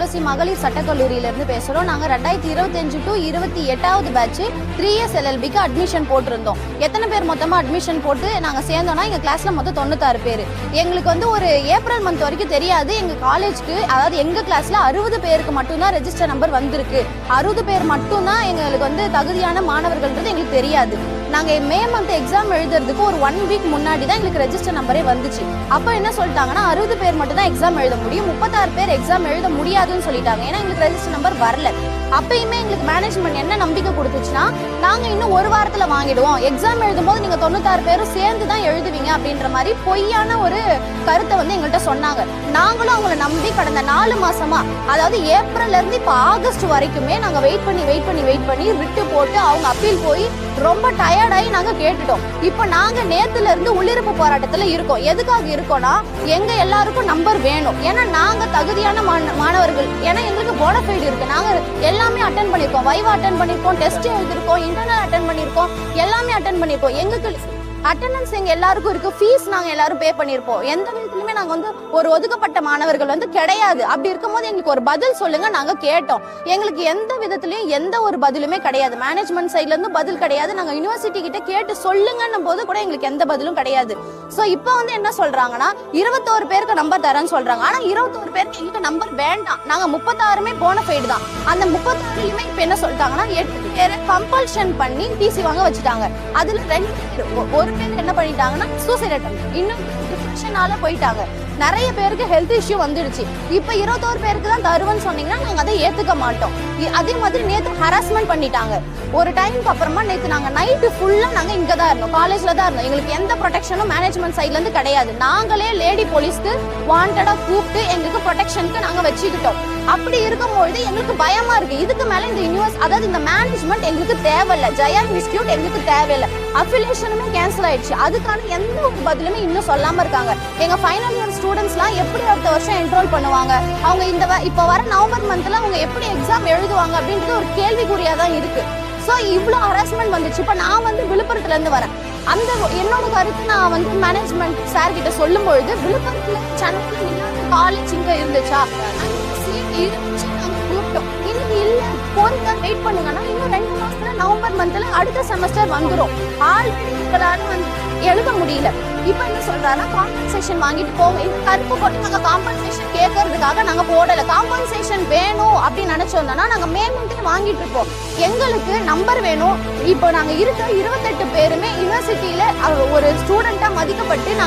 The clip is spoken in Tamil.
சிவகாசி மகளிர் சட்டக்கல்லூரியிலிருந்து பேசுகிறோம். நாங்கள் 2025 to 28வது பேட்ச் 3 years LLBக்கு அட்மிஷன் போட்டிருந்தோம். எத்தனை பேர் மொத்தமாக அட்மிஷன் போட்டு நாங்கள் சேர்ந்தோம்னா எங்கள் கிளாஸில் மொத்தம் 96 பேர். எங்களுக்கு வந்து ஒரு ஏப்ரல் மந்த் வரைக்கும் தெரியாது எங்கள் காலேஜ்க்கு, அதாவது எங்கள் கிளாஸில் 60 பேருக்கு மட்டும்தான் ரெஜிஸ்டர் நம்பர் வந்திருக்கு. 60 பேர் மட்டும்தான் எங்களுக்கு வந்து தகுதியான மாணவர்கள்ன்றது எங்களுக்கு தெரியாது. நாங்கள் மே மந்த் எக்ஸாம் எழுதுறதுக்கு ஒரு 1 week முன்னாடி தான் எங்களுக்கு ரெஜிஸ்டர் நம்பரே வந்துச்சு. அப்போ என்ன சொல்லிட்டாங்கன்னா 60 பேர் மட்டும் தான் எக்ஸாம் எழுத முடியும், 36 பேர் எக்ஸாம் எழுத முடியாதுன்னு சொல்லிட்டாங்க. ஏன்னா எங்களுக்கு ரெஜிஸ்டர் நம்பர் வரல. அப்பயுமே எங்களுக்கு மேனேஜ்மெண்ட் என்ன நம்பிக்கை கொடுத்துச்சுன்னா, நாங்கள் இன்னும் ஒரு வாரத்தில் வாங்கிடுவோம், எக்ஸாம் எழுதும் போது நீங்கள் 96 பேரும் சேர்ந்து தான் எழுதுவீங்க அப்படின்ற மாதிரி பொய்யான ஒரு கருத்தை வந்து எங்கள்கிட்ட சொன்னாங்க. நாங்களும் அவங்கள நம்பி கடந்த 4 மாசமா, அதாவது ஏப்ரல்ல இருந்து இப்போ ஆகஸ்ட் வரைக்குமே நாங்கள் வெயிட் பண்ணி ரிட்டு போட்டு அவங்க அப்பீல் போய் ரொம்ப டயர்டாகி நாங்கள் கேட்டுட்டோம். இப்போ நாங்கள் நேத்துல இருந்து உள்ளிருப்பு போராட்டத்தில் இருக்கோம். எதுக்காக இருக்கோம்னா, எங்க எல்லாருக்கும் நம்பர் வேணும். ஏன்னா நாங்கள் தகுதியான மாணவர்கள், ஏன்னா எங்களுக்கு போனஃபைடு இருக்கு. நாங்கள் எல்லாமே அட்டன் பண்ணியிருக்கோம், வைவா அட்டன் பண்ணியிருக்கோம், டெஸ்ட் எழுதிருக்கோம், இன்டர்னல் அட்டன் பண்ணியிருக்கோம், எல்லாமே அட்டன் பண்ணியிருக்கோம். எங்களுக்கு அட்டண்டன்ஸ் எங்க எல்லாருக்கும் இருக்கு, ஃபீஸ் நாங்க எல்லாரும் பே பண்ணிருப்போம். எந்த விதத்துலயுமே நாங்க வந்து ஒரு ஒதுக்கப்பட்ட மாணவர்கள் வந்து கிடையாது. அப்படி இருக்கும்போது எங்களுக்கு ஒரு பதில் சொல்லுங்க நாங்க கேட்டோம். எங்களுக்கு எந்த விதத்துலயும் எந்த ஒரு பதிலுமே கிடையாது. மேனேஜ்மெண்ட் சைட்ல இருந்து பதில் கிடையாது. நாங்க யூனிவர்சிட்டி கிட்ட கேட்டு சொல்லுங்கன்னும் போது கூட எங்களுக்கு எந்த பதிலும் கிடையாது. சோ இப்போ வந்து என்ன சொல்றாங்கன்னா 21 பேருக்கு நம்பர் தரேன்னு சொல்றாங்க. ஆனா 21 பேருக்கு எங்களுக்கு நம்பர் வேண்டாம். நாங்க 36மே போனஃபைடு தான். அந்த 36லுமே இப்ப என்ன சொல்லிட்டாங்கன்னா 8 பேரை கம்பல்ஷன் பண்ணி டிசி வாங்க வச்சுட்டாங்க. அதுல 2 பேர், ஒரு பேர் என்ன பண்ணிட்டாங்கன்னா சூசைட் அட்டம், இன்னும் டிப்ரெஷனால போயிட்டாங்க. நிறைய பேருக்கு ஹெல்த் இஷ்யூ வந்துடுச்சு. இப்ப 21 பேருக்கு தான் தருவேன்னு சொன்னீங்கன்னா நாங்க அதை ஏத்துக்க மாட்டோம். அதே மாதிரி நேத்து ஹராஸ்மெண்ட் பண்ணிட்டாங்க. ஒரு டைமுக்கு அப்புறமா நேத்து நாங்க நைட்டு ஃபுல்லா நாங்க இங்க தான் இருந்தோம், காலேஜ்ல தான் இருந்தோம். எங்களுக்கு எந்த ப்ரொடெக்ஷனும் மேனேஜ்மெண்ட் சைட்ல இருந்து கிடையாது. நாங்களே லேடி போலீஸ்க்கு வாண்டடா கூப்பிட்டு எங்களுக்கு ப்ரொடெக்ஷனுக்கு நாங்க வச்சுக்கிட்டோம். அப்படி இருக்கும்போது எங்களுக்கு பயமா இருக்கு. இதுக்கு மேல இந்த அதாவது இந்த மேனேஜ்மெண்ட் எங்களுக்கு தேவையில்லை, ஜெயா இன்ஸ்டிடியூட் எங்களுக்கு தேவையில்லை, அஃபிலியேஷனுமே கேன்சல் ஆயிடுச்சு. அதுக்கான எந்த ஒரு பதிலுமே இன்னும் சொல்லாம இருக்காங்க. எங்க ஃபைனல் இயர் ஸ்டூடெண்ட்ஸ்லாம் எப்படி அடுத்த வருஷம் என்ரோல் பண்ணுவாங்க, அவங்க இப்ப வர நவம்பர் மந்த்ல அவங்க எப்படி எக்ஸாம் எழுதுவாங்க அப்படின்றது ஒரு கேள்விக்குறியா தான் இருக்கு. சோ இவ்வளவு ஹராஸ்மெண்ட் வந்துச்சு. இப்ப நான் வந்து விழுப்புரத்துல இருந்து வரேன். அந்த என்னோட கருத்து நான் வந்து மேனேஜ்மெண்ட் சார் கிட்ட சொல்லும் பொழுது, விழுப்புரத்துல சென்னையில காலேஜ் இங்க இருந்துச்சா, கூப்பிட்டோம். இன்னைக்கு இல்ல, போறீங்க வெயிட் பண்ணுங்கன்னா இன்னும் 2 மாசத்துல நவம்பர் மந்த்ல அடுத்த செமஸ்டர் வந்துடும். ஆல்ரெடி எங்களால வந்து எழுத முடியல. இப்ப என்ன சொல்றாங்கன்னா காம்பன்சேஷன் வாங்கிட்டு போங்க. இந்த கருப்பு போட்டு நாங்க காம்பன்சேஷன் கேட்கறதுக்காக நாங்க போடல. காம்பன்சேஷன் வேணும் அப்படின்னு நினைச்சோம்னா நாங்க மே மந்தே வாங்கிட்டு இருப்போம். எங்களுக்கு நம்பர் வேணும். இப்போ நாங்க இருக்க 28 பேருமே யூனிவர்சிட்டியில ஒரு ஸ்டூடெண்டா மதிக்கப்பட்டு நாங்க